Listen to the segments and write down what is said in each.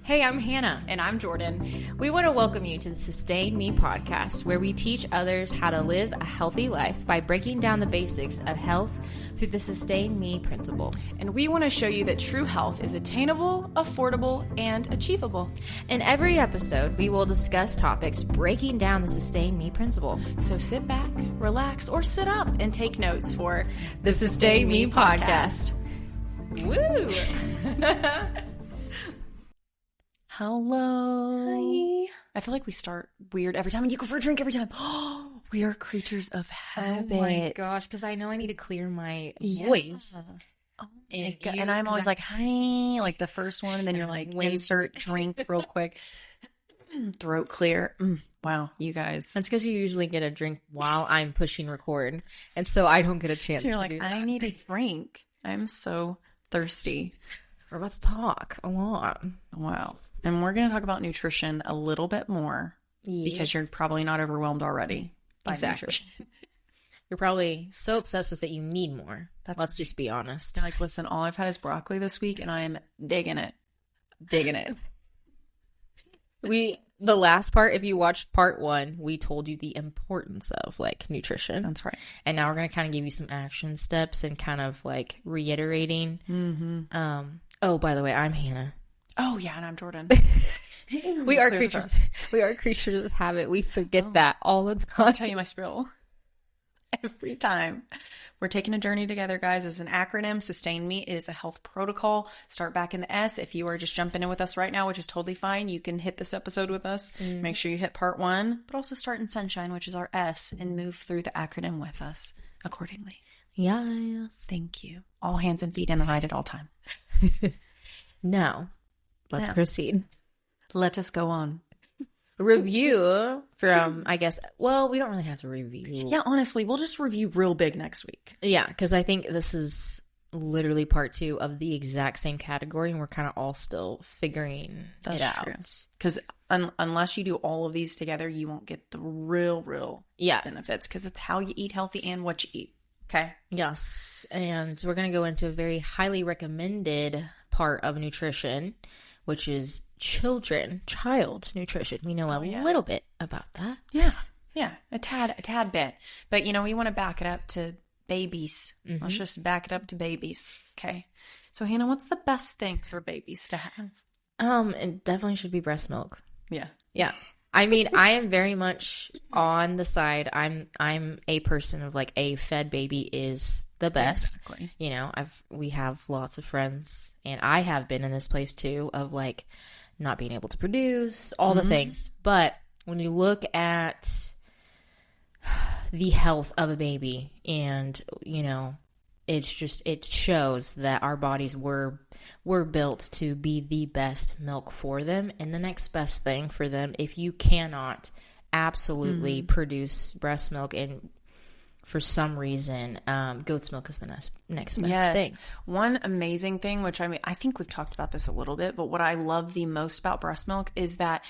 Hey, I'm Hannah. And I'm Jordan. We want to welcome you to the Sustain Me podcast, where we teach others how to live a healthy life by breaking down the basics of health through the Sustain Me principle. And we want to show you that true health is attainable, affordable, and achievable. In every episode, we will discuss topics breaking down the Sustain Me principle. So sit back, relax, or sit up and take notes for the Sustain Me podcast. Woo! Hello. Hi. I feel like we start weird every time, and you go for a drink every time. Oh, we are creatures of habit. Oh my gosh, because I know I need to clear my voice. Oh and I'm always like, hi, like the first one, and then you're like, insert drink real quick. Throat clear. Wow, you guys. That's because you usually get a drink while I'm pushing record, and so I don't get a chance. You're like, I need a drink. I'm so thirsty. We're about to talk a lot. Wow. And we're going to talk about nutrition a little bit more because you're probably not overwhelmed already by nutrition. You're probably so obsessed with it you need more. Let's just be honest. You're like, listen, all I've had is broccoli this week and I am digging it. Digging it. The last part, if you watched part 1, we told you the importance of like nutrition. That's right. And now we're going to kind of give you some action steps and kind of like reiterating. Mm-hmm. Oh, by the way, I'm Hannah. Oh, yeah, and I'm Jordan. We are creatures. We are creatures of habit. We forget that all the time. I'll tell you my spiel every time. We're taking a journey together, guys. It's an acronym. Sustain Me is a health protocol. Start back in the S. If you are just jumping in with us right now, which is totally fine, you can hit this episode with us. Make sure you hit part 1, but also start in Sunshine, which is our S, and move through the acronym with us accordingly. Yes. Thank you. All hands and feet in the right at all times. Now, let's proceed. Let us go on. Review from, I guess, well, we don't really have to review. Yeah, honestly, we'll just review real big next week. Yeah, because I think this is literally part 2 of the exact same category, and we're kind of all still figuring it out. Because unless you do all of these together, you won't get the real benefits, because it's how you eat healthy and what you eat. Okay? Yes, and we're going to go into a very highly recommended part of nutrition, which is child nutrition. We know a little bit about that. Yeah, a tad bit. But, we want to back it up to babies. Mm-hmm. Let's just back it up to babies. Okay. So, Hannah, what's the best thing for babies to have? It definitely should be breast milk. Yeah. I mean, I am very much on the side. I'm a person of like a fed baby is the best. Exactly. We have lots of friends, and I have been in this place too of like not being able to produce all the things. But when you look at the health of a baby, and it shows that our bodies were built to be the best milk for them, and the next best thing for them, if you cannot absolutely produce breast milk, and for some reason goat's milk is the next best thing. One amazing thing, which I think we've talked about this a little bit, but what I love the most about breast milk is that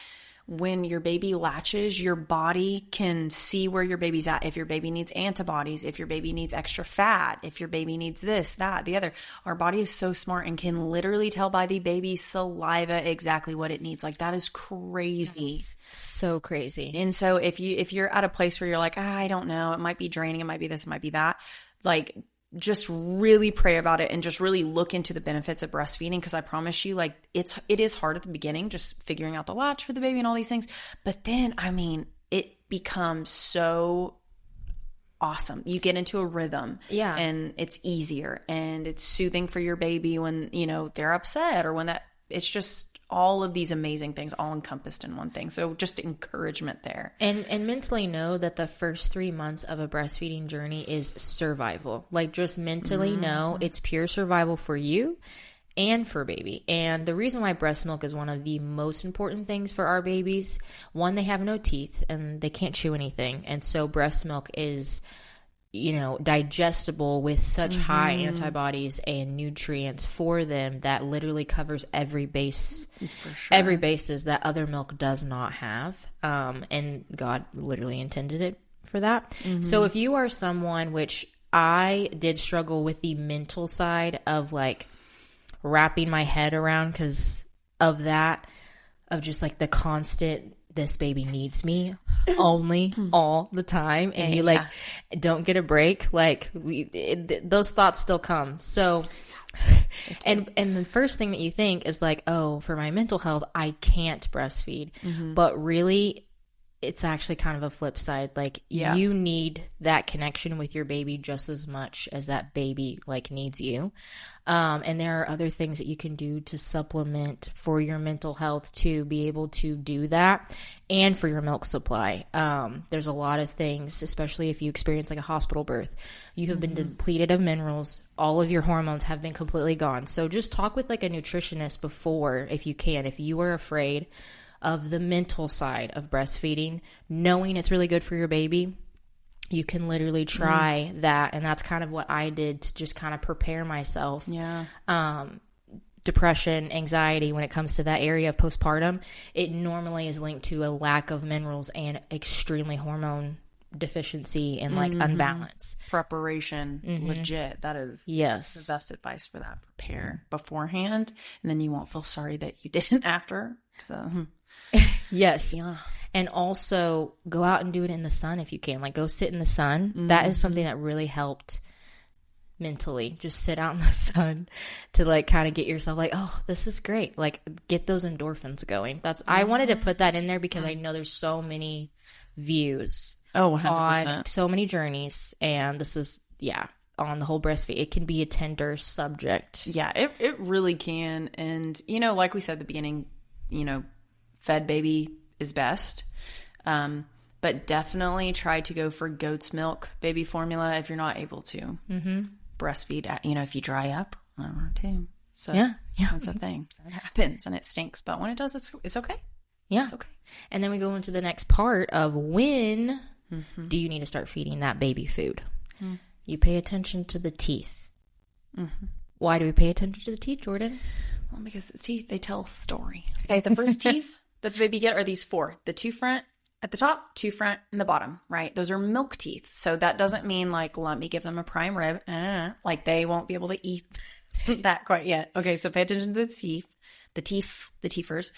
when your baby latches, your body can see where your baby's at. If your baby needs antibodies, if your baby needs extra fat, if your baby needs this, that, the other. Our body is so smart and can literally tell by the baby's saliva exactly what it needs. Like, that is crazy. That's so crazy. And so if you're at a place where you're like, I don't know, it might be draining, it might be this, it might be that, like, just really pray about it and just really look into the benefits of breastfeeding, because I promise you, like, it is hard at the beginning, just figuring out the latch for the baby and all these things. But then, it becomes so awesome. You get into a rhythm, and it's easier, and it's soothing for your baby when, they're upset, or when it's just all of these amazing things all encompassed in one thing. So just encouragement there. And mentally know that the first 3 months of a breastfeeding journey is survival. Like, just mentally know it's pure survival for you and for baby. And the reason why breast milk is one of the most important things for our babies, one, they have no teeth and they can't chew anything. And so breast milk is digestible with such high antibodies and nutrients for them that literally covers every basis that other milk does not have. And God literally intended it for that. So if you are someone, which I did struggle with the mental side of like wrapping my head around because of that. of just like the constant, this baby needs me only all the time. And you like don't get a break. Like those thoughts still come. So, and the first thing that you think is like, oh, for my mental health, I can't breastfeed. But really, it's actually kind of a flip side. Like you need that connection with your baby just as much as that baby like needs you. And there are other things that you can do to supplement for your mental health to be able to do that, and for your milk supply. There's a lot of things, especially if you experience like a hospital birth. You have been depleted of minerals. All of your hormones have been completely gone. So just talk with like a nutritionist before, if you can, if you are afraid of the mental side of breastfeeding, knowing it's really good for your baby. You can literally try that. And that's kind of what I did to just kind of prepare myself. Yeah. Depression, anxiety, when it comes to that area of postpartum, it normally is linked to a lack of minerals and extremely hormone deficiency and like unbalance. Preparation, legit. That is the best advice for that. Prepare beforehand, and then you won't feel sorry that you didn't after. So. Yes. Yeah. And also go out and do it in the sun if you can. Like go sit in the sun. That is something that really helped mentally. Just sit out in the sun to like kind of get yourself like, oh, this is great. Like get those endorphins going. I wanted to put that in there because I know there's so many views. Oh, 100%. On so many journeys. And this is, on the whole breastfeed. It can be a tender subject. Yeah, it really can. And, like we said at the beginning, fed baby is best. But definitely try to go for goat's milk baby formula if you're not able to. Breastfeed, if you dry up, too. So that's a thing. It happens and it stinks. But when it does, it's okay. Yeah. It's okay. And then we go into the next part of when do you need to start feeding that baby food? You pay attention to the teeth. Why do we pay attention to the teeth, Jordan? Well, because the teeth, they tell a story. Okay, the first teeth that the baby get are these 4. The 2 front at the top, 2 front, and the bottom, right? Those are milk teeth. So that doesn't mean like, let me give them a prime rib. Like they won't be able to eat that quite yet. Okay, so pay attention to the teeth, the teethers.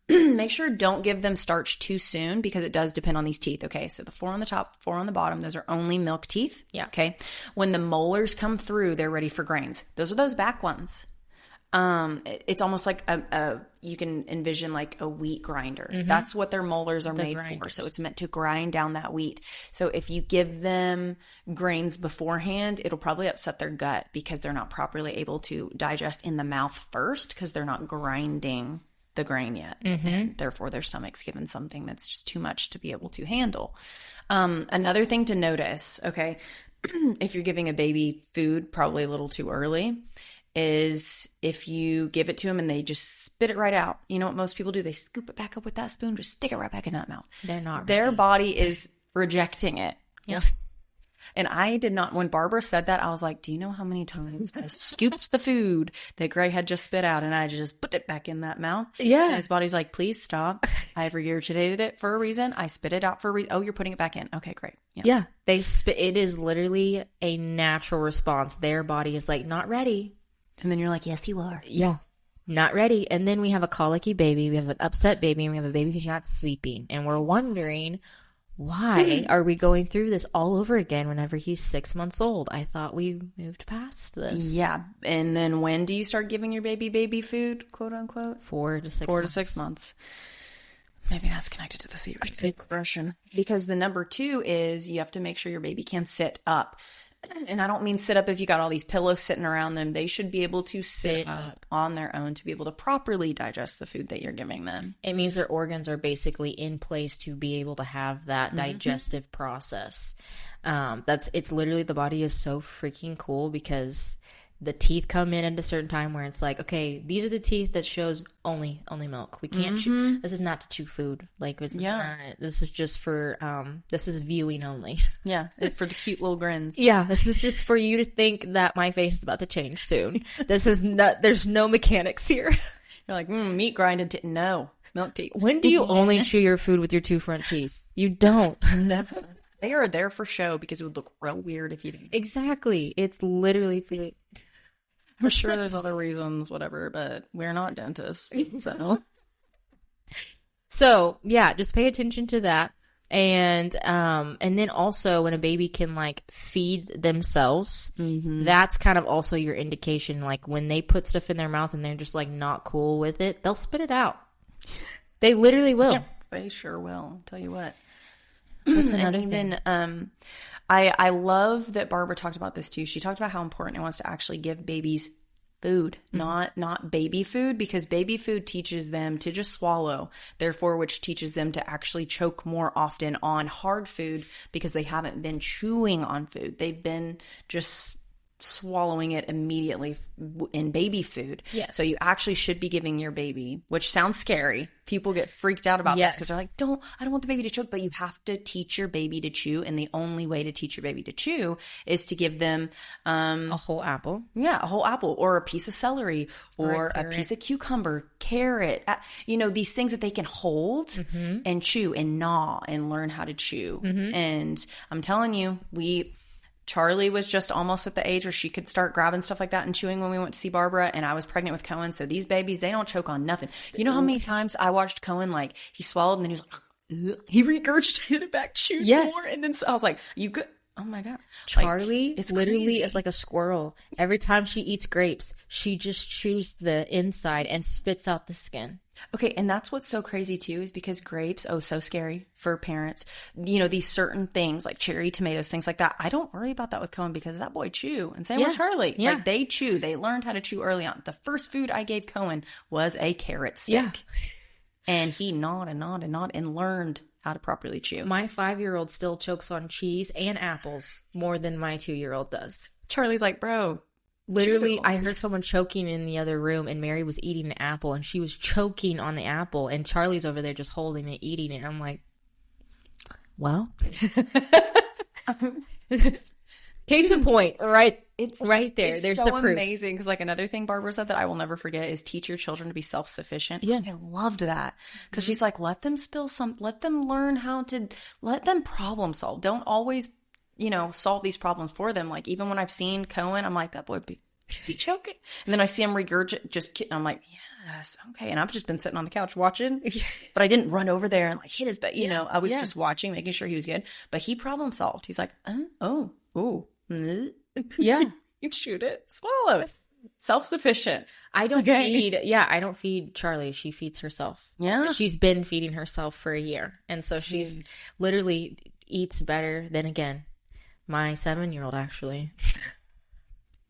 Make sure don't give them starch too soon because it does depend on these teeth. Okay, so the 4 on the top, 4 on the bottom, those are only milk teeth. Yeah. Okay. When the molars come through, they're ready for grains. Those are those back ones. It's almost like you can envision like a wheat grinder. That's what their molars are made for. So it's meant to grind down that wheat. So if you give them grains beforehand, it'll probably upset their gut because they're not properly able to digest in the mouth first because they're not grinding the grain yet. And therefore their stomach's given something that's just too much to be able to handle. Another thing to notice, okay, if you're giving a baby food probably a little too early, is if you give it to them and they just spit it right out. You know what most people do? They scoop it back up with that spoon, just stick it right back in that mouth. They're not. Their body is rejecting it. Yes. And I did not, when Barbara said that, I was like, do you know how many times I scooped the food that Gray had just spit out and I just put it back in that mouth? Yeah. And his body's like, please stop. I've regurgitated it for a reason. I spit it out for a reason. Oh, you're putting it back in. Okay, great. Yeah. They spit. It is literally a natural response. Their body is like, not ready. And then you're like, yes, you are. Yeah. Not ready. And then we have a colicky baby. We have an upset baby. And we have a baby who's not sleeping. And we're wondering, why are we going through this all over again whenever he's 6 months old? I thought we moved past this. Yeah. And then when do you start giving your baby food, quote unquote? 4 to 6 months. 4 to 6 months. Maybe that's connected to the sleep progression. Because the number 2 is you have to make sure your baby can sit up. And I don't mean sit up if you got all these pillows sitting around them. They should be able to sit up on their own to be able to properly digest the food that you're giving them. It means their organs are basically in place to be able to have that digestive process. It's literally, the body is so freaking cool because the teeth come in at a certain time where it's like, okay, these are the teeth that shows only milk. We can't chew. This is not to chew food. Like, this is not, this is just for, this is viewing only. Yeah. For the cute little grins. Yeah. This is just for you to think that my face is about to change soon. This is not, there's no mechanics here. You're like, meat grinded teeth. No. Milk teeth. When do you only chew your food with your 2 front teeth? You don't. Never. They are there for show because it would look real weird if you didn't. Exactly. It's literally for you. I'm sure there's other reasons, whatever, but we're not dentists, so. So yeah, just pay attention to that. And then also when a baby can like feed themselves, that's kind of also your indication. Like when they put stuff in their mouth and they're just like not cool with it, they'll spit it out. They literally will. Yep, they sure will. I'll tell you what. What's another thing? I love that Barbara talked about this too. She talked about how important it was to actually give babies food, not baby food, because baby food teaches them to just swallow, therefore, which teaches them to actually choke more often on hard food because they haven't been chewing on food. They've been just swallowing it immediately in baby food. Yes. So you actually should be giving your baby, which sounds scary. People get freaked out about this because they're like, I don't want the baby to choke, but you have to teach your baby to chew. And the only way to teach your baby to chew is to give them a whole apple. Yeah, a whole apple or a piece of celery or a piece of cucumber, carrot, these things that they can hold and chew and gnaw and learn how to chew. And I'm telling you, Charlie was just almost at the age where she could start grabbing stuff like that and chewing when we went to see Barbara, and I was pregnant with Cohen. So these babies, they don't choke on nothing. You know how many times I watched Cohen, like he swallowed and then he was like, he regurgitated it back, chewed more. And then I was like, you good? Oh my God. Charlie literally is like a squirrel. Every time she eats grapes, she just chews the inside and spits out the skin. Okay, and that's what's so crazy too, is because grapes, so scary for parents. These certain things like cherry tomatoes, things like that. I don't worry about that with Cohen because that boy chew. And same with Charlie. Yeah. Like they chew. They learned how to chew early on. The first food I gave Cohen was a carrot stick. Yeah. And he gnawed and gnawed and gnawed and learned how to properly chew. My 5-year-old still chokes on cheese and apples more than my 2-year-old does. Charlie's like, bro. Literally, I heard someone choking in the other room, and Mary was eating an apple, and she was choking on the apple, and Charlie's over there just holding it, eating it. I'm like, well, case in point, right? It's right there. There's the proof. It's so amazing because, like, another thing Barbara said that I will never forget is teach your children to be self-sufficient. Yeah, I loved that because she's like, let them let them learn how to, let them problem solve. Don't always solve these problems for them. Like, even when I've seen Cohen, I'm like, that boy, is he choking? And then I see him regurgitate, I'm like, yes, okay. And I've just been sitting on the couch watching, but I didn't run over there and like hit his butt. I was just watching, making sure he was good. But he problem solved. He's like, yeah, you shoot it, swallow it. Self-sufficient. I don't feed Charlie. She feeds herself. Yeah. She's been feeding herself for a year. And so she's literally eats better than, again, my 7-year-old, actually.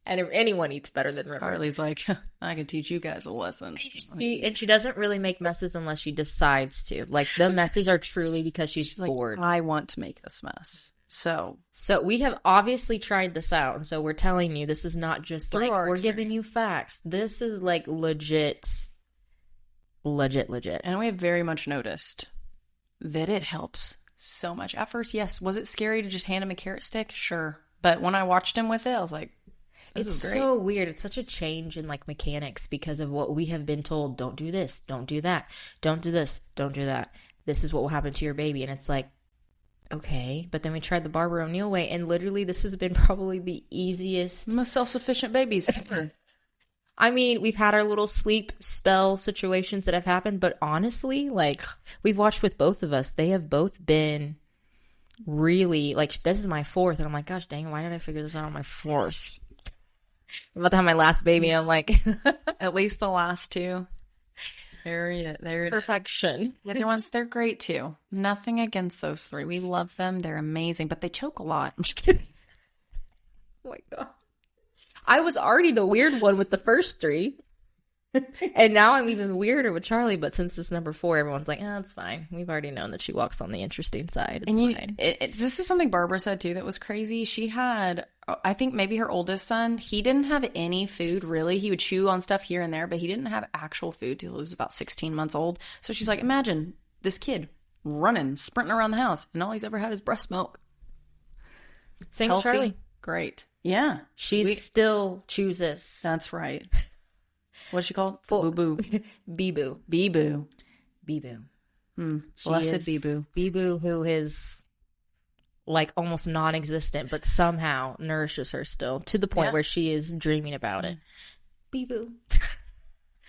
And anyone eats better than River. Charlie's like, I can teach you guys a lesson. She doesn't really make messes unless she decides to. Like, the messes are truly because she's bored. Like, I want to make this mess. So we have obviously tried this out. And so we're telling you, this is not just like, we're giving you facts. This is like legit. And we have very much noticed that it helps so much. At first, yes. Was it scary to just hand him a carrot stick? Sure. But when I watched him with it, I was like, this is great. So weird. It's such a change in like mechanics because of what we have been told. Don't do this. Don't do that. Don't do this. Don't do that. This is what will happen to your baby. And it's like, okay. But then we tried the Barbara O'Neill way. And literally this has been probably the easiest. Most self-sufficient babies ever. I mean, we've had our little sleep spell situations that have happened, but honestly, like, we've watched with both of us. They have both been really, like, this is my 4th, and I'm like, gosh dang, why did I figure this out on my 4th? I'm about to have my last baby, I'm like... At least the last 2. They're perfection. The other ones, they're great, too. Nothing against those 3. We love them. They're amazing, but they choke a lot. I'm just kidding. Oh, my God. I was already the weird one with the first 3. And now I'm even weirder with Charlie. But since it's number 4, everyone's like, it's fine. We've already known that she walks on the interesting side. It's fine. This is something Barbara said, too, that was crazy. She had, I think maybe her oldest son, he didn't have any food, really. He would chew on stuff here and there, but he didn't have actual food till he was about 16 months old. So she's like, imagine this kid running, sprinting around the house, and all he's ever had is breast milk. Same with Charlie. Great. Yeah. She still chooses. That's right. What's she called? Boo-boo. Bee-boo. Bee-boo. Bee-boo. Blessed Bee-boo. Bee-boo, who is like almost non-existent, but somehow nourishes her still to the point where she is dreaming about it. Bee-boo.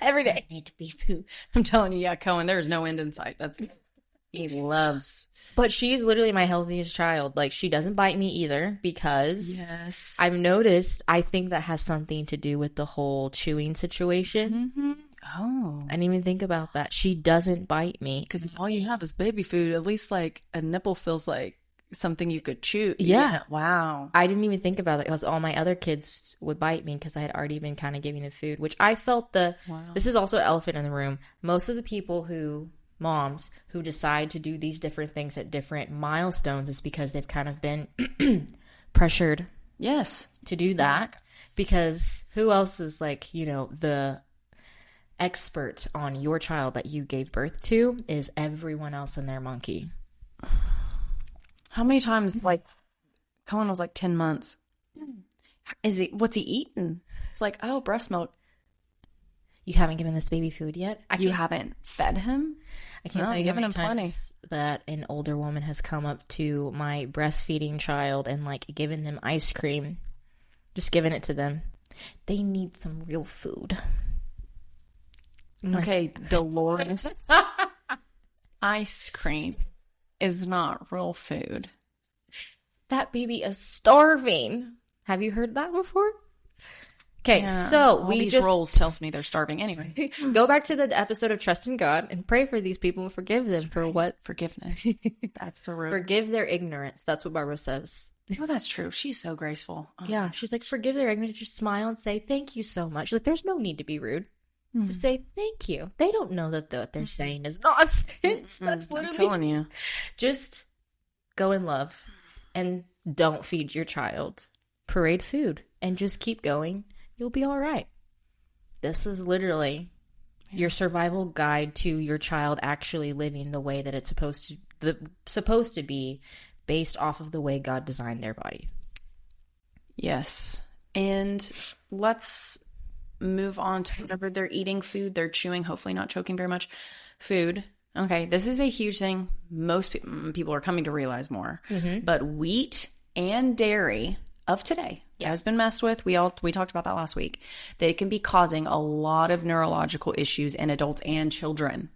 every day. I need to be food. I'm telling you, yeah, Cohen, there's no end in sight. He loves. But she's literally my healthiest child. Like, she doesn't bite me either because Yes. I've noticed, I think that has something to do with the whole chewing situation. Mm-hmm. Oh. I didn't even think about that. She doesn't bite me. Because if all you have is baby food, at least like a nipple feels like something you could chew. Yeah. Wow. I didn't even think about it because all my other kids would bite me because I had already been kind of giving them food, which I felt this is also an elephant in the room. Most of the people moms who decide to do these different things at different milestones is because they've kind of been pressured. Yes. To do that, because who else is like, the expert on your child that you gave birth to is everyone else and their monkey. How many times, like, Cohen was like 10 months. What's he eating? It's like, oh, breast milk. You haven't given this baby food yet? You haven't fed him? I can't tell you how many times that an older woman has come up to my breastfeeding child and, like, given them ice cream. Just giving it to them. They need some real food. Okay, Dolores. Ice cream is not real food. That baby is starving. Have you heard that before? Okay, yeah, so all these rolls tells me they're starving anyway. Go back to the episode of Trust in God and pray for these people and forgive them for what? Forgiveness. That's a rude. Forgive their ignorance. That's what Barbara says. Oh, that's true. She's so graceful. Oh. Yeah, she's like, forgive their ignorance. Just smile and say, thank you so much. Like, there's no need to be rude. Just say, thank you. They don't know that what they're saying is nonsense. That's literally. I'm telling you. Just go in love and don't feed your child parade food and just keep going. You'll be all right. This is literally your survival guide to your child actually living the way that it's supposed to be based off of the way God designed their body. Yes. And let's move on to whenever they're eating food, they're chewing, hopefully not choking very much, food. Okay, this is a huge thing. Most people are coming to realize more. Mm-hmm. But wheat and dairy of today has been messed with. We talked about that last week. They can be causing a lot of neurological issues in adults and children.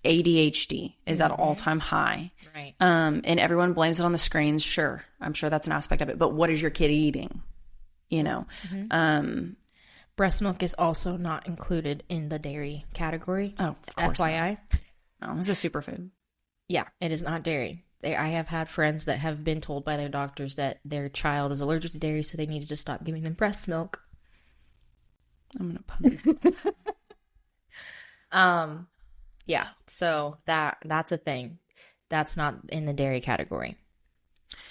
ADHD is at an all-time high. Right. And everyone blames it on the screens. Sure. I'm sure that's an aspect of it. But what is your kid eating? Breast milk is also not included in the dairy category. Oh, of course FYI. No, it's a superfood. Yeah, it is not dairy. I have had friends that have been told by their doctors that their child is allergic to dairy, so they needed to stop giving them breast milk. I'm going to punish. Yeah, so that's a thing. That's not in the dairy category.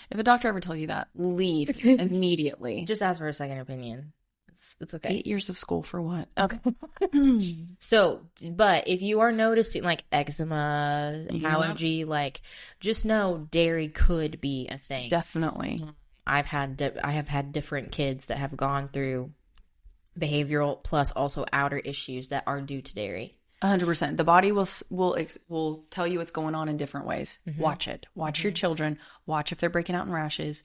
If a doctor ever tells you that, leave immediately. Just ask for a second opinion. It's okay. 8 years of school for what? Okay. So, but if you are noticing like eczema, allergy, like just know dairy could be a thing. Definitely. I have had different kids that have gone through behavioral plus also outer issues that are due to dairy. 100%. The body will tell you what's going on in different ways. Mm-hmm. Watch it. Watch your children. Watch if they're breaking out in rashes.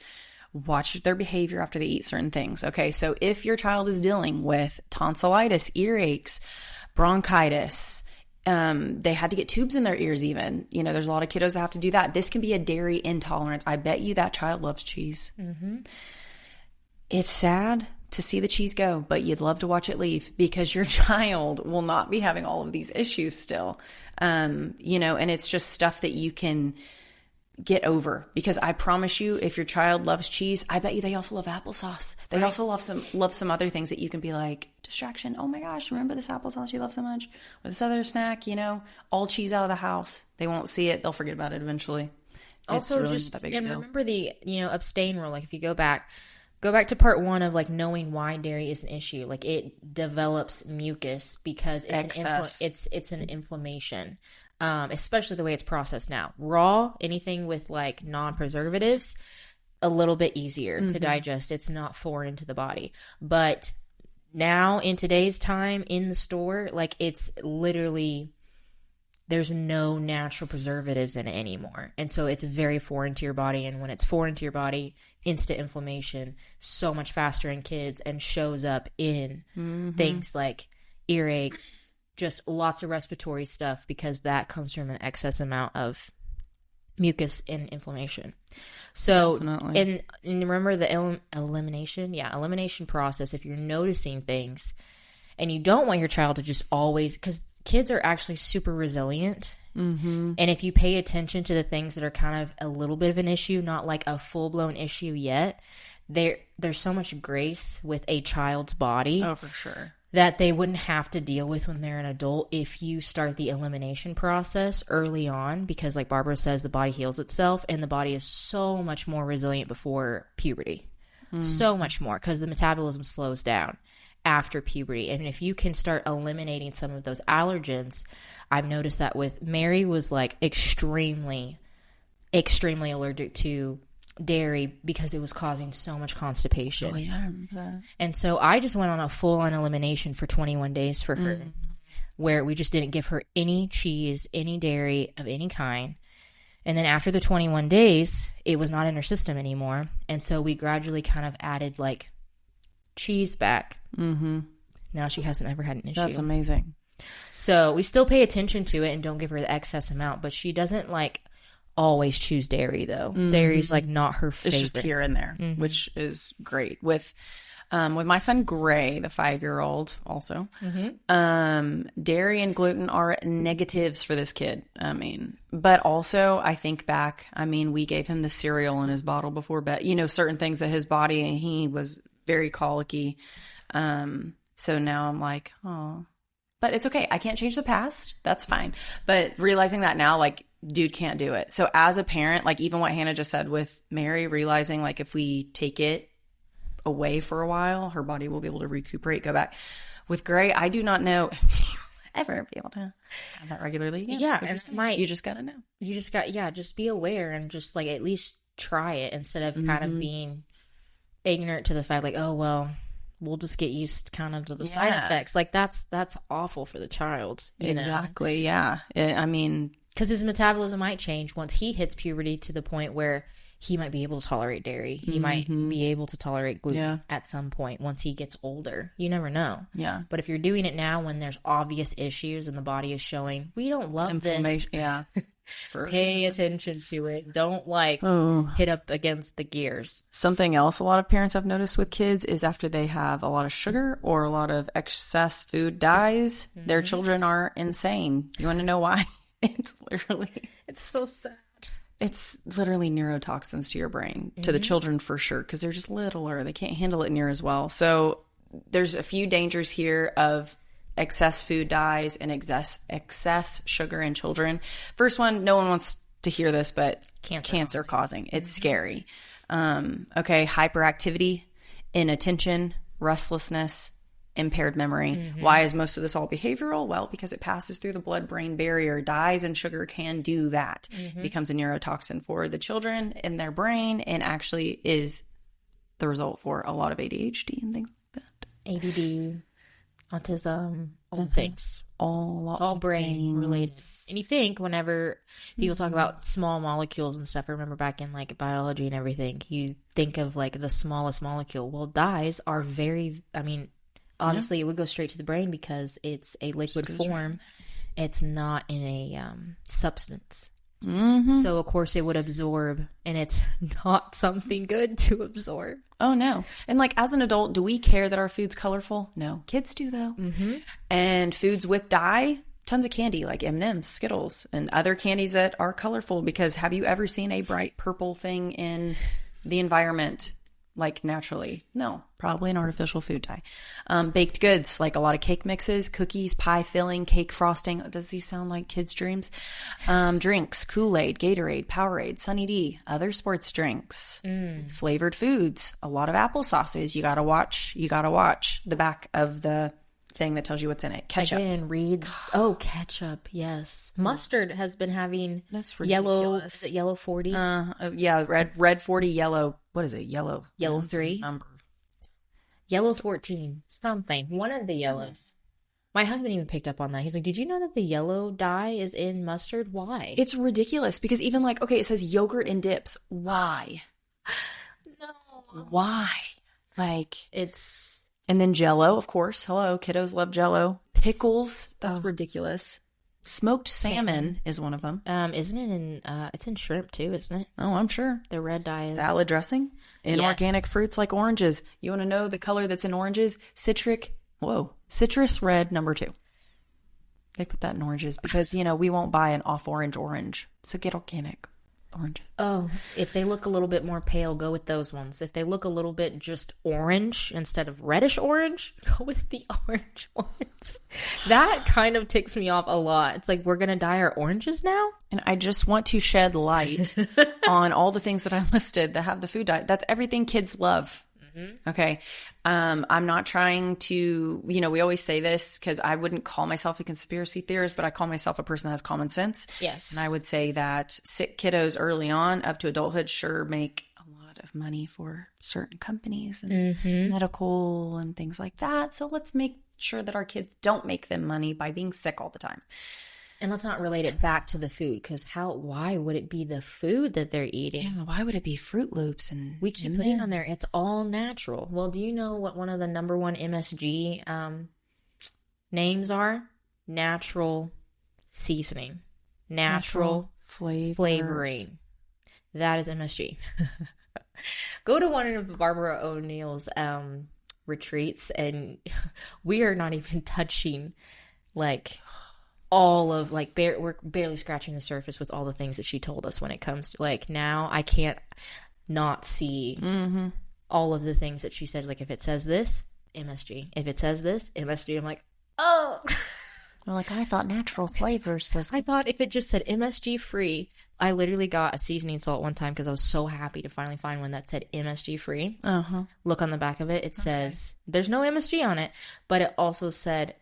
Watch their behavior after they eat certain things. Okay, so if your child is dealing with tonsillitis, earaches, bronchitis, they had to get tubes in their ears even. There's a lot of kiddos that have to do that. This can be a dairy intolerance. I bet you that child loves cheese. Mm-hmm. It's sad to see the cheese go, but you'd love to watch it leave because your child will not be having all of these issues still. And it's just stuff that you can get over, because I promise you, if your child loves cheese, I bet you they also love applesauce. They also love some other things that you can be like, distraction. Oh my gosh, remember this applesauce you love so much? Or this other snack, all cheese out of the house. They won't see it. They'll forget about it eventually. Also, really just, and remember the, abstain rule. Like if you go back to part 1 of like knowing why dairy is an issue. Like it develops mucus because it's an inflammation. Especially the way it's processed now. Raw, anything with like non-preservatives, a little bit easier to digest. It's not foreign to the body. But now in today's time in the store, like it's literally, there's no natural preservatives in it anymore. And so it's very foreign to your body. And when it's foreign to your body, instant inflammation so much faster in kids and shows up in things like earaches, just lots of respiratory stuff, because that comes from an excess amount of mucus and inflammation. So, and remember the elimination process. If you're noticing things and you don't want your child to just always, because kids are actually super resilient. Mm-hmm. And if you pay attention to the things that are kind of a little bit of an issue, not like a full-blown issue yet, there's so much grace with a child's body. Oh, for sure. That they wouldn't have to deal with when they're an adult if you start the elimination process early on, because like Barbara says, the body heals itself, and the body is so much more resilient before puberty. So much more, because the metabolism slows down after puberty. And if you can start eliminating some of those allergens, I've noticed that with Mary was like extremely allergic to dairy because it was causing so much constipation. Oh, yeah, I remember that. And so I just went on a full-on elimination for 21 days for her, where we just didn't give her any cheese, any dairy of any kind. And then after the 21 days, it was not in her system anymore. And so we gradually kind of added like cheese back. Mm-hmm. Now she hasn't ever had an issue. That's amazing. So we still pay attention to it and don't give her the excess amount, but she doesn't like always choose dairy though. Dairy's like not her favorite. It's just here and there, which is great. With my son Gray, the 5-year-old, also, dairy and gluten are negatives for this kid. I mean, but also I think back, I mean, we gave him the cereal in his bottle before bed, you know, certain things that his body, and he was very colicky. So now I'm like, oh, but it's okay. I can't change the past. That's fine. But realizing that now, like, dude can't do it. So as a parent, like even what Hannah just said with Mary, realizing like if we take it away for a while, her body will be able to recuperate, go back. With Gray, I do not know if you'll ever be able to have that regularly again. Yeah, and you just gotta know. You just got, just be aware and just like at least try it instead of kind of being ignorant to the fact like, oh, well, we'll just get used kind of to the side effects. Like that's awful for the child. Exactly. Yeah. I mean, because his metabolism might change once he hits puberty to the point where he might be able to tolerate dairy. He might be able to tolerate gluten at some point once he gets older. You never know. Yeah. But if you're doing it now when there's obvious issues and the body is showing, we don't love this. Yeah. Pay attention to it. Don't hit up against the gears. Something else a lot of parents have noticed with kids is after they have a lot of sugar or a lot of excess food dyes, their children are insane. You want to know why? It's so sad. It's literally neurotoxins to your brain, to the children for sure, because they're just littler. They can't handle it near as well. So there's a few dangers here of excess food dyes and excess sugar in children. First one, no one wants to hear this, but cancer causing. It's scary. Hyperactivity, inattention, restlessness, impaired memory. Why is most of this all behavioral? Well, because it passes through the blood-brain barrier. Dyes and sugar can do that. It becomes a neurotoxin for the children in their brain, and actually is the result for a lot of ADHD and things like that. ADD, autism, all things. It's all brain related. And you think whenever people talk about small molecules and stuff, I remember back in like biology and everything, you think of like the smallest molecule. Well, dyes are very, obviously, it would go straight to the brain because it's a liquid form. It's not in a substance. So, of course, it would absorb, and it's not something good to absorb. Oh, no. And, like, as an adult, do we care that our food's colorful? No. Kids do, though. And foods with dye, tons of candy, like M&M's, Skittles, and other candies that are colorful. Because have you ever seen a bright purple thing in the environment? Like naturally? No, probably an artificial food dye. Baked goods, like a lot of cake mixes, cookies, pie filling, cake frosting. Does these sound like kids' dreams? Drinks, Kool-Aid, Gatorade, Powerade, Sunny D, other sports drinks, flavored foods, a lot of applesauces. You gotta watch the back of the thing that tells you what's in it. Ketchup. Again, ketchup, yes. Mustard has been having yellow, is it yellow 40? Red 40, yellow. What is it? Yellow 3? Number. Yellow 14. Something. One of the yellows. My husband even picked up on that. He's like, did you know that the yellow dye is in mustard? Why? It's ridiculous because even like, it says yogurt and dips. Why? No. Why? Like, it's... And then Jell-O, of course. Hello, kiddos love Jell-O. Pickles. That's ridiculous. Smoked salmon is one of them. Isn't it in, it's in shrimp too, isn't it? Oh, I'm sure. The red dye is. Salad dressing. Inorganic fruits like oranges. You want to know the color that's in oranges? Citrus red #2. They put that in oranges because, we won't buy an off orange. So get organic oranges. Oh, if they look a little bit more pale, go with those ones. If they look a little bit just orange instead of reddish orange, go with the orange ones. That kind of ticks me off a lot. It's like, we're going to dye our oranges now? And I just want to shed light on all the things that I listed that have the food dye. That's everything kids love. Okay. I'm not trying to, we always say this because I wouldn't call myself a conspiracy theorist, but I call myself a person that has common sense. Yes. And I would say that sick kiddos early on up to adulthood sure make a lot of money for certain companies and medical and things like that. So let's make sure that our kids don't make them money by being sick all the time. And let's not relate it back to the food, because why would it be the food that they're eating? Yeah, why would it be Fruit Loops? And we keep putting on there, it's all natural. Well, do you know what one of the #1 MSG names are? Natural seasoning. Natural flavoring. That is MSG. Go to one of Barbara O'Neill's retreats, and we are not even touching, like... all of, like, we're barely scratching the surface with all the things that she told us when it comes to, like, now I can't not see all of the things that she says. Like, if it says this, MSG. If it says this, MSG. I'm like, oh. I'm like, I thought natural flavors was... I thought if it just said MSG free, I literally got a seasoning salt one time because I was so happy to finally find one that said MSG free. Look on the back of it. It says, there's no MSG on it, but it also said...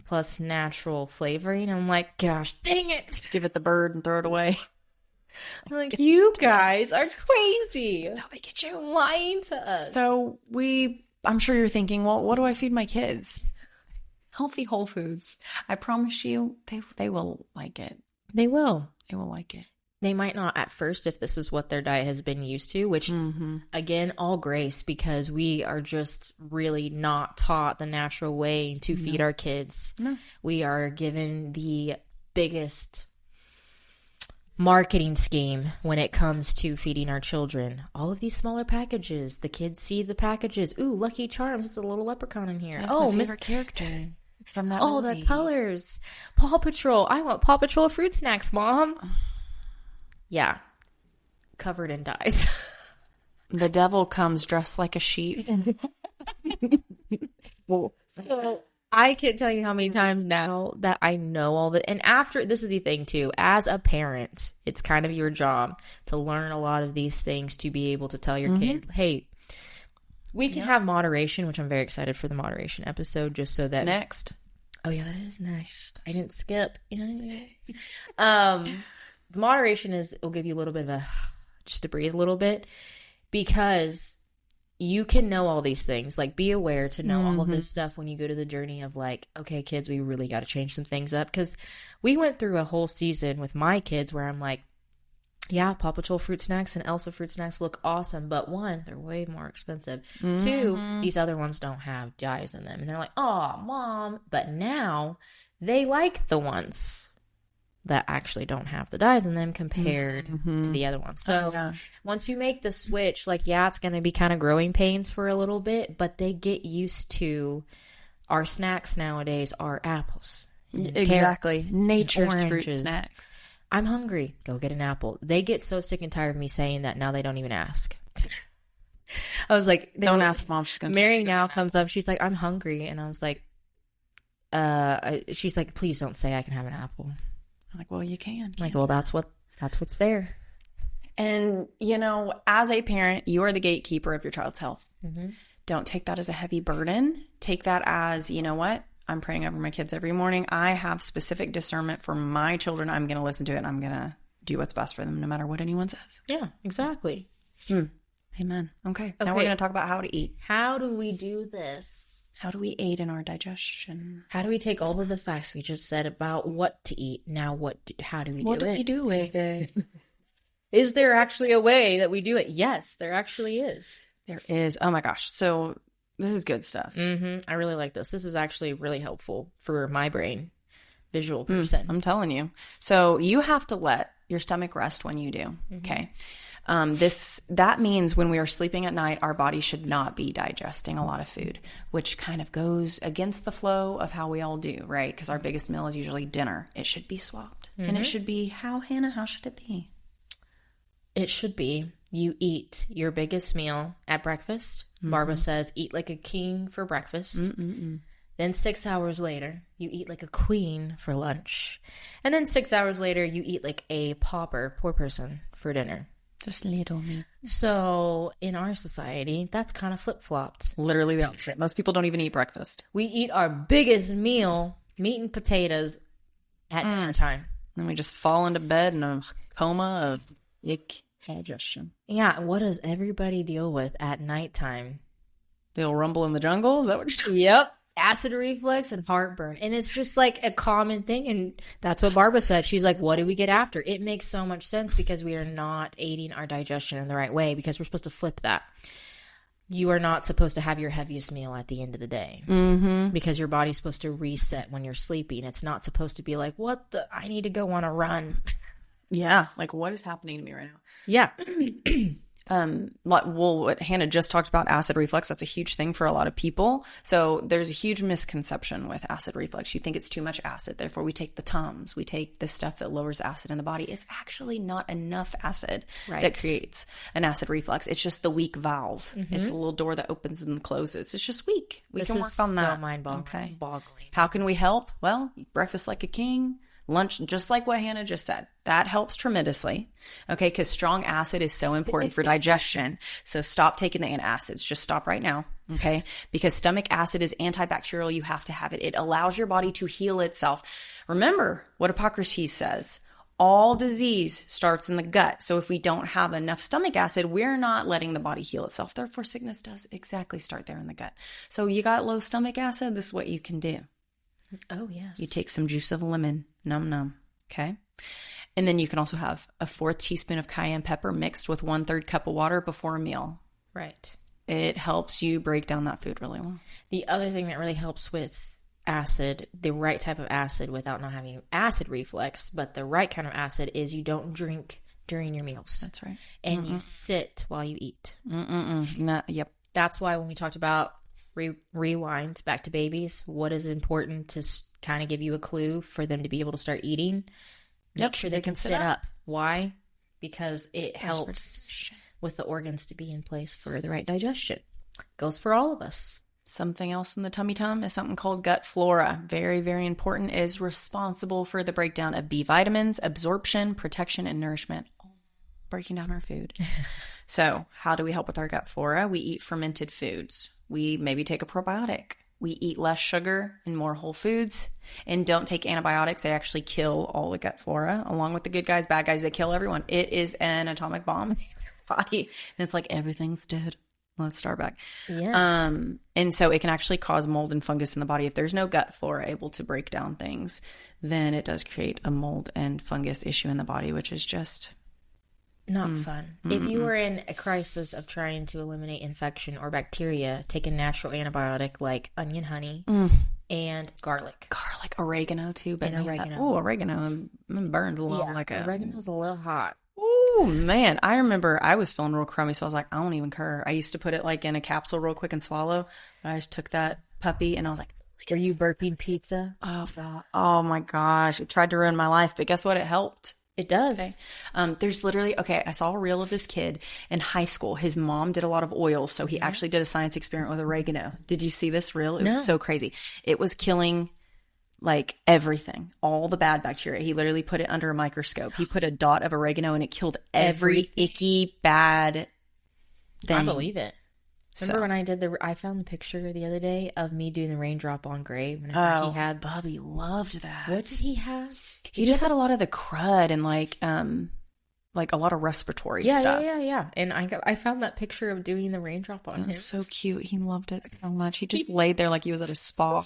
plus natural flavoring. I'm like, gosh, dang it. Give it the bird and throw it away. I'm like, you guys are crazy. That's how they get you. Lying to us. So I'm sure you're thinking, well, what do I feed my kids? Healthy whole foods. I promise you, they will like it. They will. They will like it. They might not at first if this is what their diet has been used to, which, again, all grace, because we are just really not taught the natural way to feed our kids. No. We are given the biggest marketing scheme when it comes to feeding our children. All of these smaller packages. The kids see the packages. Ooh, Lucky Charms. It's a little leprechaun in here. That's my favorite character from that movie. The colors. Paw Patrol. I want Paw Patrol fruit snacks, Mom. Yeah. Covered in dyes. The devil comes dressed like a sheep. So I can't tell you how many times now that I know all that. And after, this is the thing too, as a parent, it's kind of your job to learn a lot of these things to be able to tell your kid, hey, we can have moderation, which I'm very excited for the moderation episode, just so that... It's next. Oh yeah, that is next. I didn't skip. Moderation will give you a little bit of just to breathe a little bit, because you can know all these things. Like, be aware to know all of this stuff when you go to the journey of, like, okay, kids, we really got to change some things up. Because we went through a whole season with my kids where I'm like, yeah, Paw Patrol fruit snacks and Elsa fruit snacks look awesome, but one, they're way more expensive. Two, these other ones don't have dyes in them. And they're like, oh, Mom. But now they like the ones that actually don't have the dyes in them compared to the other ones. So once you make the switch, like, yeah, it's going to be kind of growing pains for a little bit, but they get used to our snacks nowadays are apples. Exactly. Nature's fruit snack. I'm hungry. Go get an apple. They get so sick and tired of me saying that now they don't even ask. I was like, don't ask Mom. She's going to... Mary now comes up. She's like, I'm hungry. And I was like, she's like, please don't say I can have an apple. I'm like, well, you can. Like, well, that's what's there. And, as a parent, you are the gatekeeper of your child's health. Don't take that as a heavy burden. Take that as, you know what? I'm praying over my kids every morning. I have specific discernment for my children. I'm going to listen to it, and I'm going to do what's best for them no matter what anyone says. Yeah, exactly. Amen. Okay. Now we're going to talk about how to eat. How do we do this? How do we aid in our digestion? How do we take all of the facts we just said about what to eat? Now, how do we do it? What do we do with it? Is there actually a way that we do it? Yes, there actually is. There is. Oh my gosh. So This is good stuff. I really like this. This is actually really helpful for my brain, visual person. I'm telling you. So you have to let your stomach rest when you do. Okay. That means when we are sleeping at night, our body should not be digesting a lot of food, which kind of goes against the flow of how we all do, right? Because our biggest meal is usually dinner. It should be swapped. And it should be Hannah, how should it be? It should be you eat your biggest meal at breakfast. Barbara says, eat like a king for breakfast. Then 6 hours later, you eat like a queen for lunch. And then 6 hours later, you eat like a pauper, poor person, for dinner. Just little me. So in our society, that's kind of flip-flopped. Literally the opposite. Most people don't even eat breakfast. We eat our biggest meal, meat and potatoes, at dinner time. And we just fall into bed in a coma of digestion. Yeah, what does everybody deal with at nighttime? They'll rumble in the jungle? Is that what you're Yep. Acid reflux and heartburn. And it's just like a common thing. And that's what Barbara said. She's like, what do we get after? It makes so much sense because we are not aiding our digestion in the right way, because we're supposed to flip that. You are not supposed to have your heaviest meal at the end of the day because your body's supposed to reset when you're sleeping. It's not supposed to be like, I need to go on a run. Yeah. Like, what is happening to me right now? Yeah. What Hannah just talked about, acid reflux, that's a huge thing for a lot of people. So there's a huge misconception with acid reflux. You think it's too much acid, therefore we take the Tums, we take the stuff that lowers acid in the body. It's actually not enough acid that creates an acid reflux. It's just the weak valve. It's a little door that opens and closes. It's just weak. We can work on that. Mind-boggling. How can we help? Well, breakfast like a king. Lunch, just like what Hannah just said, that helps tremendously. Okay, because strong acid is so important for digestion. So stop taking the antacids. Just stop right now. Okay, because stomach acid is antibacterial. You have to have it. It allows your body to heal itself. Remember what Hippocrates says. All disease starts in the gut. So if we don't have enough stomach acid, we're not letting the body heal itself. Therefore, sickness does exactly start there in the gut. So you got low stomach acid, this is what you can do. Oh, yes. You take some juice of lemon, num. Okay. And then you can also have a 4th teaspoon of cayenne pepper mixed with 1/3 cup of water before a meal. Right. It helps you break down that food really well. The other thing that really helps with acid, the right type of acid without not having acid reflux, but the right kind of acid is you don't drink during your meals. That's right. And you sit while you eat. Yep. That's why when we talked about rewind back to babies, what is important to kind of give you a clue for them to be able to start eating? Make sure they can sit up. Why? Because it helps with the organs to be in place for the right digestion. Goes for all of us. Something else in the tummy tum is something called gut flora. Very, very important. It is responsible for the breakdown of B vitamins, absorption, protection, and nourishment. All breaking down our food. So how do we help with our gut flora? We eat fermented foods. We maybe take a probiotic. We eat less sugar and more whole foods, and don't take antibiotics. They actually kill all the gut flora, along with the good guys, bad guys. They kill everyone. It is an atomic bomb in your body. And it's like everything's dead. Let's start back. Yes. And so it can actually cause mold and fungus in the body. If there's no gut flora able to break down things, then it does create a mold and fungus issue in the body, which is just not fun. If you were in a crisis of trying to eliminate infection or bacteria, take a natural antibiotic like onion honey and garlic. Oregano too. But oregano. Oregano burns a little oregano's a little hot. Oh man, I remember I was feeling real crummy, so I was like, I don't even care. I used to put it like in a capsule real quick and swallow. I just took that puppy and I was like, were you burping pizza? Oh my gosh, it tried to ruin my life, but guess what? It helped. It does. Okay. There's literally, I saw a reel of this kid in high school. His mom did a lot of oils, so he actually did a science experiment with oregano. Did you see this reel? It was so crazy. It was killing like everything, all the bad bacteria. He literally put it under a microscope. He put a dot of oregano and it killed every icky bad thing. I believe it. Remember when I found the picture the other day of me doing the raindrop on Gray whenever he had. Bobby loved that. What did he have? He just had a lot of the crud and like a lot of respiratory stuff. Yeah. And I found that picture of doing the raindrop on him. So cute. He loved it so much. He just laid there like he was at a spa.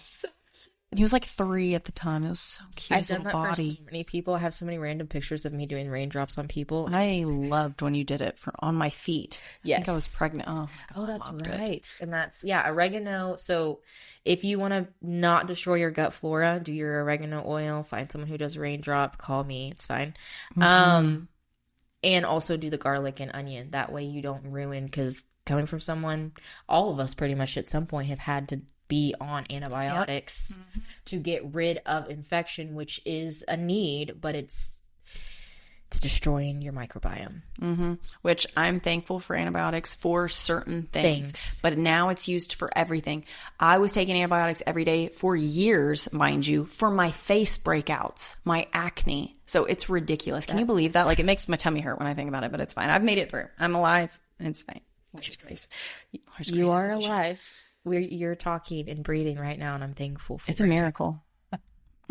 He was like 3 at the time. It was so cute. I've done that body. for so many people. I have so many random pictures of me doing raindrops on people. I loved when you did it on my feet. Yeah. I think I was pregnant. Oh, my God, that's right. And that's, oregano. So if you want to not destroy your gut flora, do your oregano oil. Find someone who does raindrop. Call me. It's fine. And also do the garlic and onion. That way you don't ruin, because coming from someone, all of us pretty much at some point have had to be on antibiotics to get rid of infection, which is a need, but it's destroying your microbiome. Which I'm thankful for antibiotics for certain things, but now it's used for everything. I was taking antibiotics every day for years, mind you, for my face breakouts, my acne. So it's ridiculous. Can you believe that? Like, it makes my tummy hurt when I think about it, but it's fine. I've made it through. I'm alive and it's fine. Which is crazy. You are alive. You're talking and breathing right now, and I'm thankful for it. It's a miracle.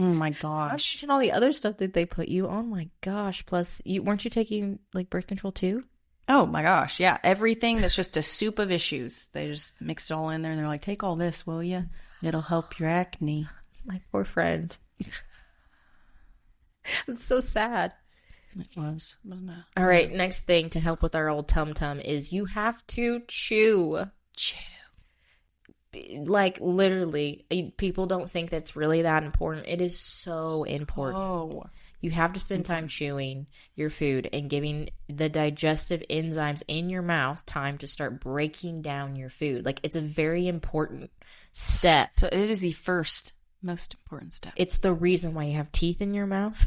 Oh my gosh. And all the other stuff that they put you on. My gosh. Plus, weren't you taking like birth control too? Oh my gosh. Yeah. Everything that's just a soup of issues. They just mixed it all in there and they're like, take all this, will you? It'll help your acne. My poor friend. It's so sad. It was. All right. Next thing to help with our old tum-tum is you have to chew. Like, literally, people don't think that's really that important. It is so important. You have to spend time chewing your food and giving the digestive enzymes in your mouth time to start breaking down your food. Like, it's a very important step. So it is the first most important step. It's the reason why you have teeth in your mouth.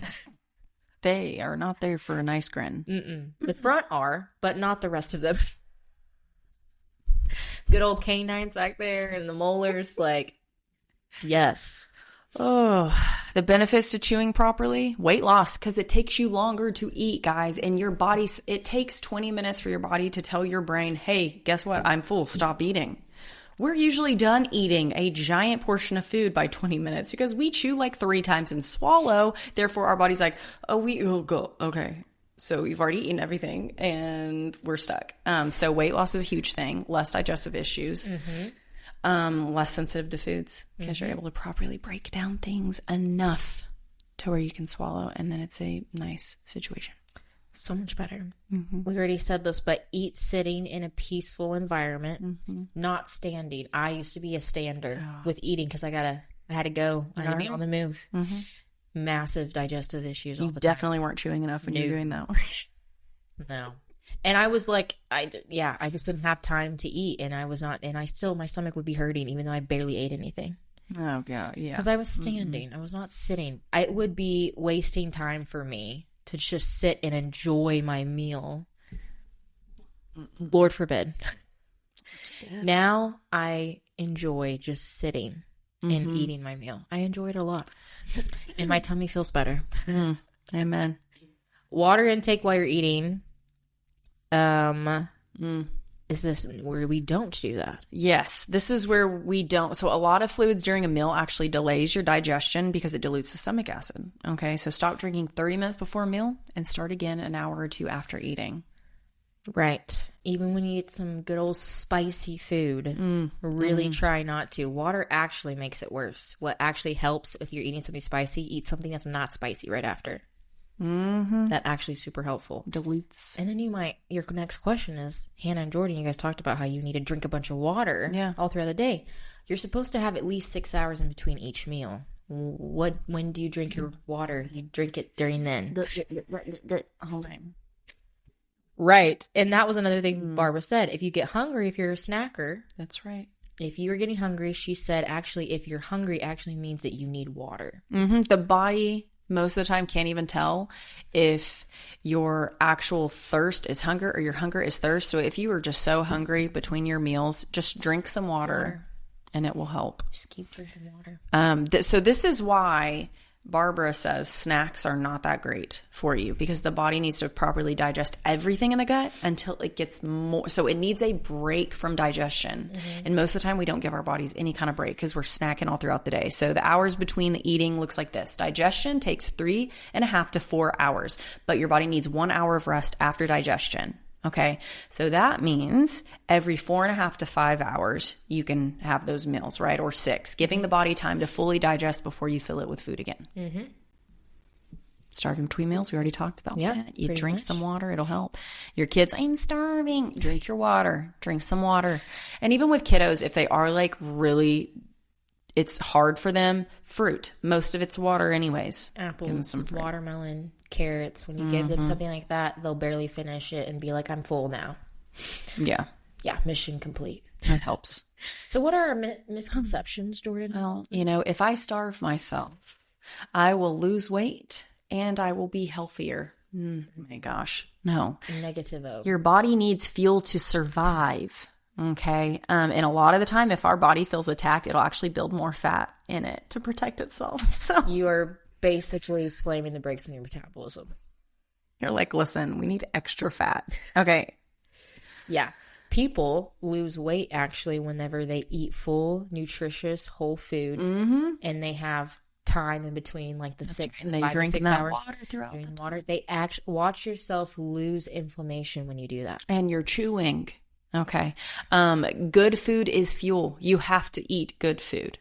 They are not there for a nice grin. The front are, but not the rest of them. Good old canines back there and the molars, like, yes. Oh, the benefits to chewing properly: weight loss, because it takes you longer to eat, guys. And your body, it takes 20 minutes for your body to tell your brain, hey, guess what? I'm full. Stop eating. We're usually done eating a giant portion of food by 20 minutes because we chew like 3 times and swallow. Therefore, our body's like, we'll go. Okay. So you've already eaten everything and we're stuck. So weight loss is a huge thing. Less digestive issues. Less sensitive to foods because you're able to properly break down things enough to where you can swallow, and then it's a nice situation. So much better. We already said this, but eat sitting in a peaceful environment, not standing. I used to be a stander with eating because I had to go. I had to be on the move. Massive digestive issues all the time. You definitely weren't chewing enough when you were doing that. No. And I was like, I just didn't have time to eat, and I was not, and my stomach would be hurting even though I barely ate anything. Oh, God, yeah. Because I was standing. I was not sitting. It would be wasting time for me to just sit and enjoy my meal. Lord forbid. Now I enjoy just sitting and eating my meal. I enjoy it a lot. And my tummy feels better. Amen. Water intake while you're eating. Is this where we don't do that? Yes, this is where we don't. So a lot of fluids during a meal actually delays your digestion because it dilutes the stomach acid. Okay, so stop drinking 30 minutes before a meal and start again an hour or 2 after eating. Right. Even when you eat some good old spicy food, really try not to. Water actually makes it worse. What actually helps if you're eating something spicy, eat something that's not spicy right after. That actually is super helpful. Dilutes. And then your next question is, Hannah and Jordan, you guys talked about how you need to drink a bunch of water all throughout the day. You're supposed to have at least 6 hours in between each meal. When do you drink your water? You drink it during then. Hold on. Right. And that was another thing Barbara said. If you get hungry, if you're a snacker. That's right. If you are getting hungry, she said, actually, if you're hungry, actually means that you need water. The body most of the time can't even tell if your actual thirst is hunger or your hunger is thirst. So if you are just so hungry between your meals, just drink some water and it will help. Just keep drinking water. So this is why Barbara says snacks are not that great for you, because the body needs to properly digest everything in the gut until it gets more. So it needs a break from digestion. And most of the time we don't give our bodies any kind of break because we're snacking all throughout the day. So the hours between the eating looks like this. Digestion takes 3.5 to 4 hours, but your body needs 1 hour of rest after digestion. Okay. So that means every 4.5 to 5 hours, you can have those meals, right? Or 6, giving the body time to fully digest before you fill it with food again. Mm-hmm. Starving between meals, we already talked about that. You drink some water, it'll help. Your kids, I'm starving. Drink your water. Drink some water. And even with kiddos, if they are like really, it's hard for them, fruit. Most of it's water anyways. Apples, watermelon, carrots. When you give them something like that, they'll barely finish it and be like, I'm full now. Yeah. Yeah, mission complete. That helps. So what are our misconceptions, Jordan? Well, if I starve myself, I will lose weight and I will be healthier. Oh my gosh. No. Negativo. Your body needs fuel to survive. Okay. And a lot of the time, if our body feels attacked, it'll actually build more fat in it to protect itself. So you are basically slamming the brakes on your metabolism. You're like, listen, we need extra fat. Okay. Yeah. People lose weight actually whenever they eat full, nutritious, whole food, and they have time in between, like the 6 and 5 to 6 hours. Water throughout the water. They watch yourself lose inflammation when you do that. And you're chewing. Okay. Good food is fuel. You have to eat good food.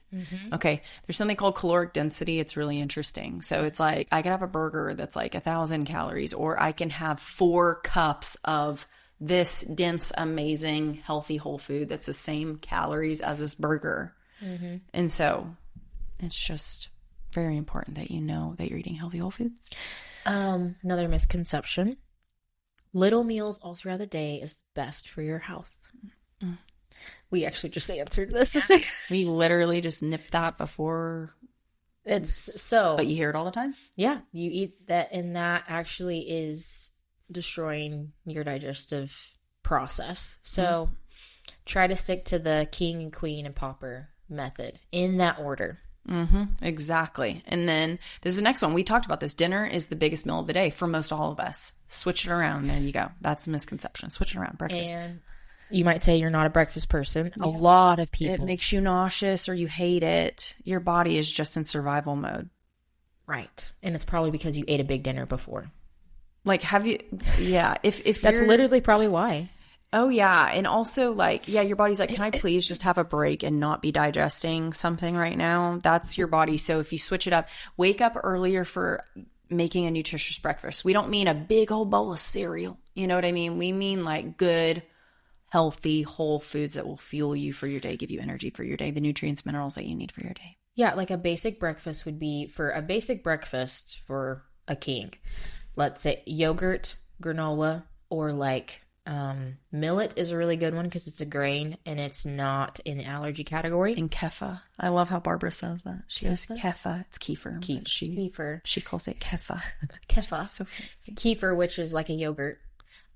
Okay. There's something called caloric density. It's really interesting. So it's like, I could have a burger that's like 1,000 calories, or I can have 4 cups of this dense, amazing, healthy whole food that's the same calories as this burger. And so it's just very important that you know that you're eating healthy whole foods. Another misconception. Little meals all throughout the day is best for your health. We actually just answered this. We literally just nipped that before. It's so. But you hear it all the time? Yeah. You eat that, and that actually is destroying your digestive process. So try to stick to the king and queen and pauper method in that order. Exactly. And then this is the next one. We talked about this. Dinner is the biggest meal of the day for most all of us. Switch it around. There you go. That's a misconception. Switch it around. Breakfast. And you might say you're not a breakfast person. A lot of people. It makes you nauseous or you hate it. Your body is just in survival mode. Right. And it's probably because you ate a big dinner before. Like, have you? Yeah. If that's literally probably why. Oh, yeah. And also, like, yeah, your body's like, can I please just have a break and not be digesting something right now? That's your body. So if you switch it up, wake up earlier for making a nutritious breakfast. We don't mean a big old bowl of cereal. You know what I mean? We mean like good, healthy, whole foods that will fuel you for your day, give you energy for your day, the nutrients, minerals that you need for your day. Yeah, like a basic breakfast would be for a king. Let's say yogurt, granola, or like millet is a really good one because it's a grain and it's not in the allergy category. And keffa. I love how Barbara says that. She goes, keffa. It's kefir. Kefir. She calls it keffa. Keffa. So fancy. Kefir, which is like a yogurt.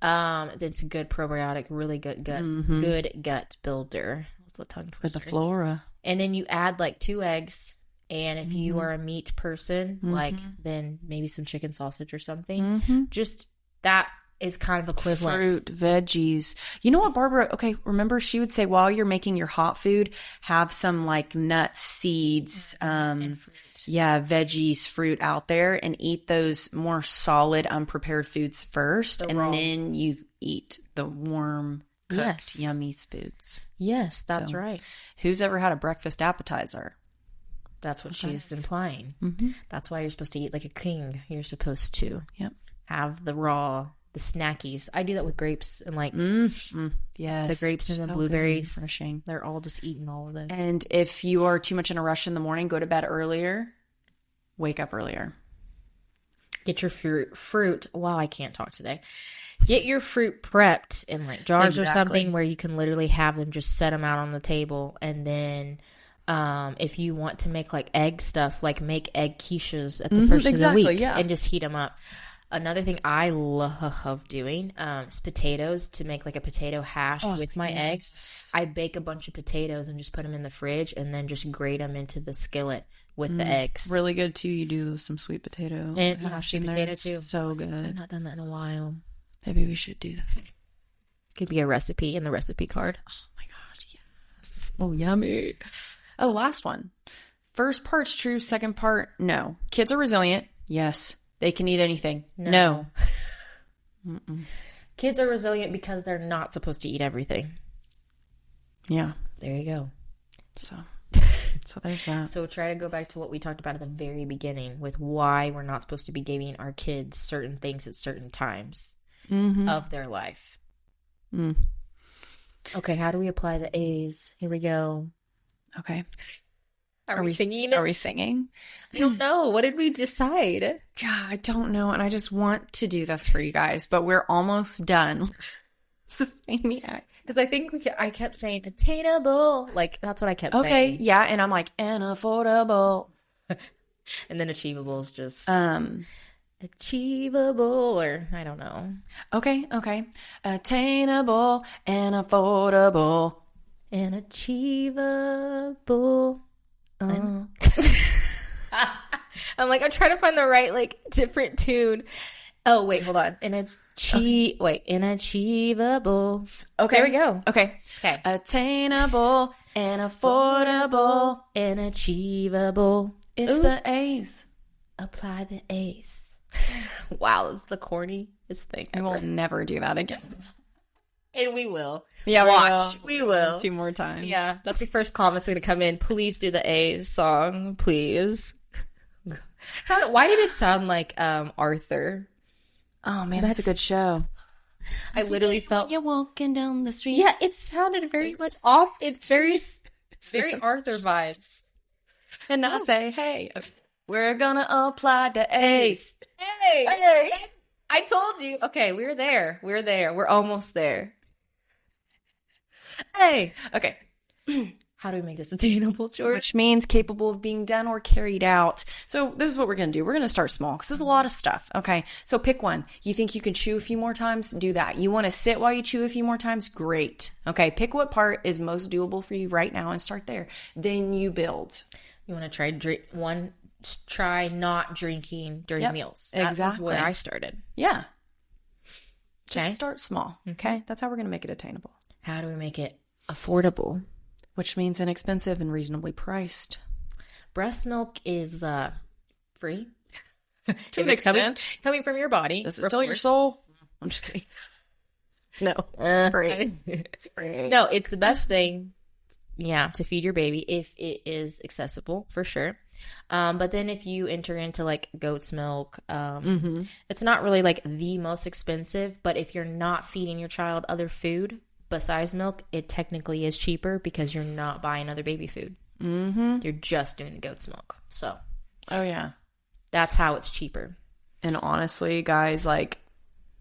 It's a good probiotic, really good gut builder. It's a tongue twister. For the flora. And then you add like 2 eggs. And if you are a meat person, like then maybe some chicken sausage or something. Just that is kind of equivalent. Fruit, veggies. You know what, Barbara? Okay, remember she would say while you're making your hot food, have some like nuts, seeds, and fruit. Yeah, veggies, fruit out there, and eat those more solid, unprepared foods first, and then you eat the warm, cooked, yummy foods. Yes, that's right. Who's ever had a breakfast appetizer? That's what she's implying. That's why you're supposed to eat like a king. You're supposed to have the snackies. I do that with grapes and like the grapes and the blueberries. Refreshing. They're all just eating all of them. And if you are too much in a rush in the morning, go to bed earlier. Wake up earlier. Get your fruit. Wow, I can't talk today. Get your fruit prepped in like jars or something where you can literally have them, just set them out on the table, and then if you want to make like egg stuff, like make egg quiches at the first of the week and just heat them up. Another thing I love doing is potatoes, to make like a potato hash with my eggs. I bake a bunch of potatoes and just put them in the fridge and then just grate them into the skillet with the eggs. Really good too. You do some sweet potato and sweet potato too. So good. I've not done that in a while. Maybe we should do that. Could be a recipe in the recipe card. Oh my god, yes. Oh, yummy. Oh, last one. First part's true. Second part, no. Kids are resilient. Yes. They can eat anything. No. Kids are resilient because they're not supposed to eat everything. Yeah. There you go. So there's that. So try to go back to what we talked about at the very beginning with why we're not supposed to be giving our kids certain things at certain times of their life. Okay, how do we apply the A's? Here we go. Okay. Are we singing? Are we singing? I don't know. What did we decide? Yeah, I don't know. And I just want to do this for you guys, but we're almost done. Because I think I kept saying attainable. Like, that's what I kept saying. Okay, yeah. And I'm like, and affordable. And then achievable is just achievable, or I don't know. Okay. Attainable and affordable. And achievable. I'm like, I'm trying to find the right, like, different tune. Oh, wait, hold on. Inachievable. Okay. There we go. Okay. Attainable and affordable. And achievable. It's the A's. Apply the A's. Wow, it's the corniest thing I will never do that again. And we will. Yeah, watch. We will. 2 more times. Yeah, that's the first comment's going to come in. Please do the A's song, please. Why did it sound like Arthur? Oh man, that's a good show. I literally felt you're walking down the street. Yeah, it sounded very much off. It's very Arthur vibes. And I say, hey, we're gonna apply the A's. Hey, I told you. Okay, we're there. We're almost there. Hey, okay. How do we make this attainable, George? Which means capable of being done or carried out. So this is what we're going to do. We're going to start small because there's a lot of stuff. Okay. So pick one. You think you can chew a few more times? Do that. You want to sit while you chew a few more times? Great. Okay. Pick what part is most doable for you right now and start there. Then you build. You want to try not drinking during meals. That's exactly where I started. Yeah. Okay. Just start small. Okay. That's how we're going to make it attainable. How do we make it affordable? Which means inexpensive and reasonably priced. Breast milk is free. To an extent. Coming from your body. Does it still your soul? I'm just kidding. No. It's free. It's free. No, it's the best thing, to feed your baby if it is accessible, for sure. But then if you enter into like goat's milk, it's not really like the most expensive, but if you're not feeding your child other food besides milk, it technically is cheaper because you're not buying other baby food. You're just doing the goat's milk. So, that's how it's cheaper. And honestly, guys, like,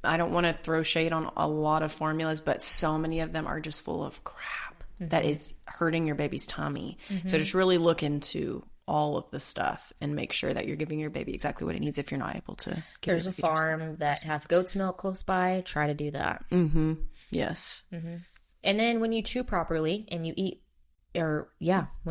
I don't want to throw shade on a lot of formulas, but so many of them are just full of crap that is hurting your baby's tummy. So just really look into all of the stuff and make sure that you're giving your baby exactly what it needs if you're not able to. There's a farm that has goat's milk close by. Try to do that. Yes. And then when you chew properly and you eat, when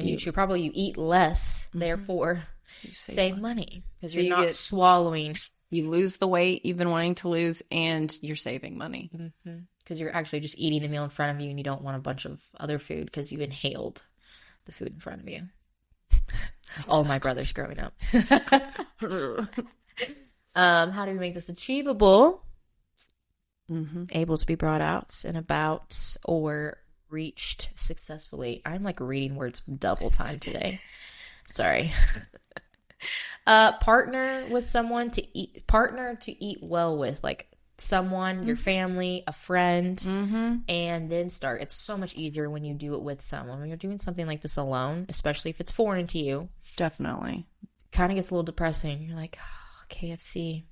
you chew properly, you eat less. Therefore, you save money because you're not swallowing. You lose the weight you've been wanting to lose, and you're saving money because you're actually just eating the meal in front of you, and you don't want a bunch of other food because you inhaled the food in front of you. All my brothers growing up. How do we make this achievable? Able to be brought out and about or reached successfully. I'm like reading words double time today. Sorry. Partner with someone to eat well with, like someone, your family, a friend, and then start. It's so much easier when you do it with someone. When you're doing something like this alone, especially if it's foreign to you. Definitely. Kind of gets a little depressing. You're like, oh, KFC,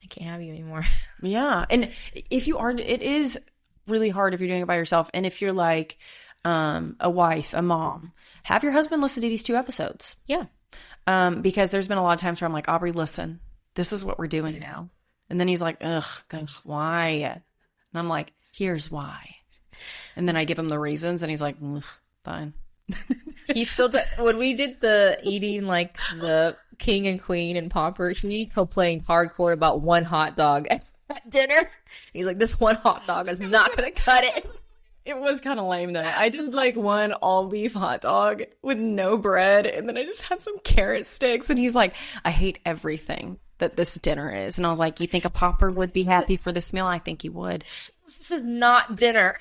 I can't have you anymore. Yeah. And if you are, it is really hard if you're doing it by yourself. And if you're like a wife, a mom, have your husband listen to these 2 episodes. Yeah. Because there's been a lot of times where I'm like, Aubrey, listen, this is what we're doing now. And then he's like, ugh, why? And I'm like, here's why. And then I give him the reasons and he's like, fine. He still, when we did the eating like the king and queen and pauper, he complained hardcore about one hot dog at dinner. He's like, this one hot dog is not going to cut it. It was kind of lame though. I did like one all beef hot dog with no bread, and then I just had some carrot sticks, and he's like, I hate everything that this dinner is. And I was like, you think a pauper would be happy for this meal? I think he would. This is not dinner.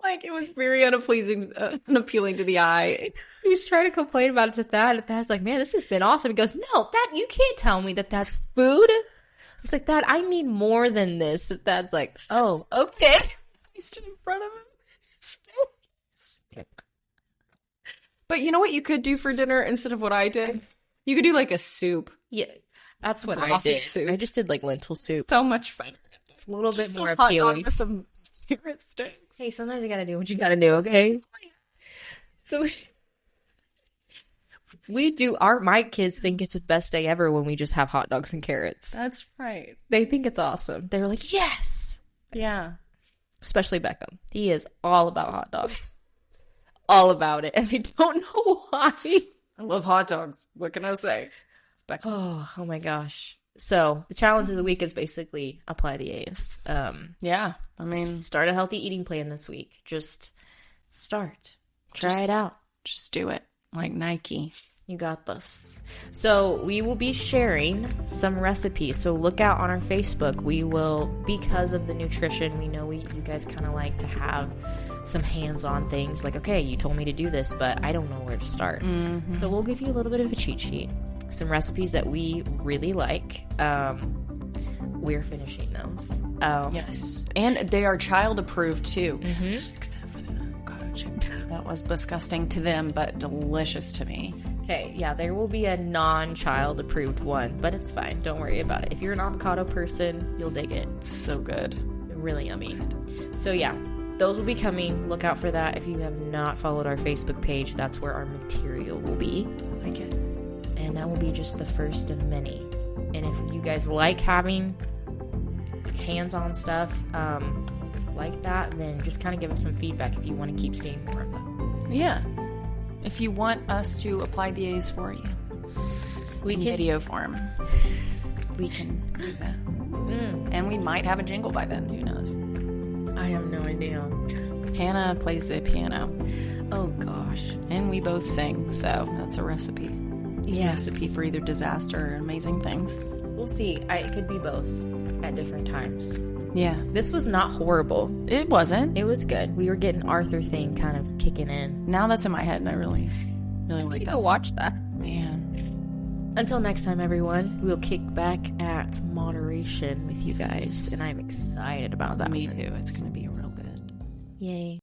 Like, it was very unappealing to the eye. He's trying to complain about it to Thad, and Thad's like, man, this has been awesome. He goes, no, that you can't tell me that that's food. He's like, Thad, I need more than this. And Thad's like, oh, okay. He stood in front of him. His face. But you know what you could do for dinner instead of what I did? You could do like a soup. Yeah, that's what I did. Soup. I just did like lentil soup. So much better. It's a little bit more hot appealing. dog with some carrot sticks. Hey, sometimes you gotta do what you gotta do, okay? So my kids think it's the best day ever when we just have hot dogs and carrots. That's right. They think it's awesome. They're like, yes! Yeah. Especially Beckham. He is all about hot dogs. All about it. And I don't know why. I love hot dogs. What can I say? It's Beckham. Oh my gosh. So the challenge of the week is basically apply the A's. Yeah. I mean, start a healthy eating plan this week. Just start. Try it out. Just do it. Like Nike. You got this. So we will be sharing some recipes. So look out on our Facebook. We will, because of the nutrition, we know you guys kind of like to have some hands-on things. Like, okay, you told me to do this, but I don't know where to start. Mm-hmm. So we'll give you a little bit of a cheat sheet. Some recipes that we really like. We're finishing those. Yes. And they are child approved too. Mm-hmm. Except for the avocado chicken. That was disgusting to them, but delicious to me. Okay, yeah, there will be a non-child approved one, but it's fine. Don't worry about it. If you're an avocado person, you'll dig it. It's so good. Really yummy. So yeah, those will be coming. Look out for that. If you have not followed our Facebook page, that's where our material will be. I like it. And that will be just the first of many. And if you guys like having hands-on stuff like that, then just kind of give us some feedback if you want to keep seeing more of that. Yeah. If you want us to apply the A's for you, we can video form. We can do that. And we might have a jingle by then. Who knows? I have no idea. Hannah plays the piano. Oh, gosh. And we both sing, so that's a recipe. It's a recipe for either disaster or amazing things. We'll see. It could be both at different times. Yeah. This was not horrible. It wasn't. It was good. We were getting Arthur thing kind of kicking in. Now that's in my head, and I really like that. Go watch that. Man. Until next time, everyone, we'll kick back at moderation with you guys, and I'm excited about that. Me too. It's going to be real good. Yay.